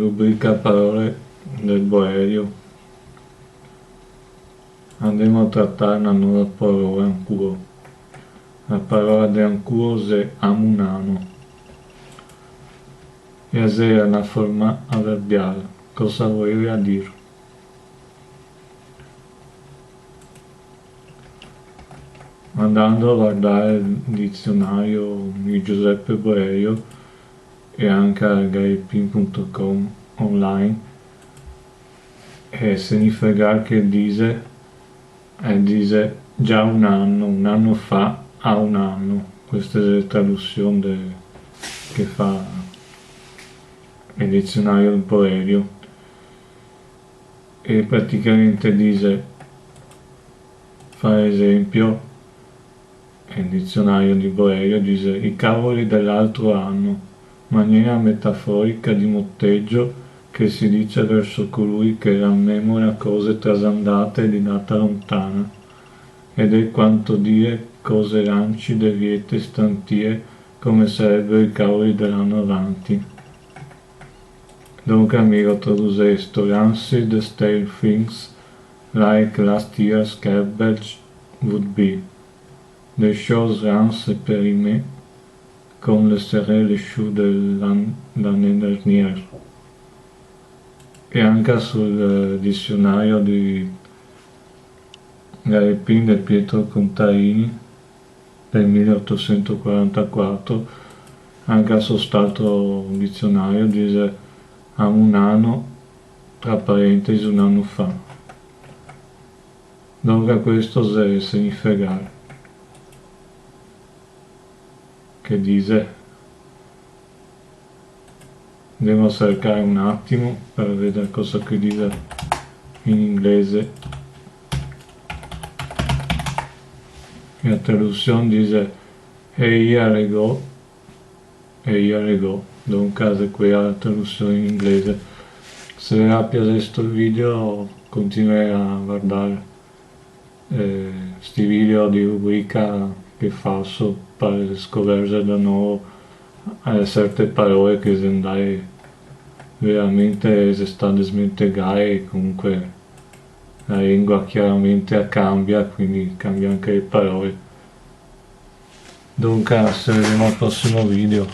rubrica parole del Boerio. Andremo a trattare una nuova parola ancora. La parola di ancora è amunano. E è una forma avverbiale. Cosa voleva dire? Andando a guardare il dizionario di Giuseppe Boerio e anche a gaipin.com online, significa che dice già un anno fa a un anno. Questa è la traduzione che fa il dizionario del Boerio, e praticamente dice, fa esempio, il dizionario di Boerio dice i cavoli dell'altro anno, maniera metaforica di motteggio che si dice verso colui che rammemora cose trasandate di data lontana, ed è quanto dire cose rancide, viete, stantie, come sarebbero i cavoli dell'anno avanti. Dunque amico, traduce questo: rancid stale things like last year's cabbage would be. Les choses rances et périmées comme le seraient les choux de l'année dernière. E anche sul dizionario di Gaipin del Pietro Contarini del 1844, anche su stato dizionario dice a un anno, tra parentesi un anno fa. Dunque questo significa che dice, devo cercare un attimo per vedere cosa che dice in inglese. La traduzione dice a year ago, dunque qui è la traduzione in inglese. Se vi è piaciuto questo video continuerei a guardare questi video di rubrica che faccio per scoprire da nuovo certe parole che sembrai veramente si stanno smentegare, e comunque la lingua chiaramente cambia, quindi cambia anche le parole. Dunque ci vediamo al prossimo video.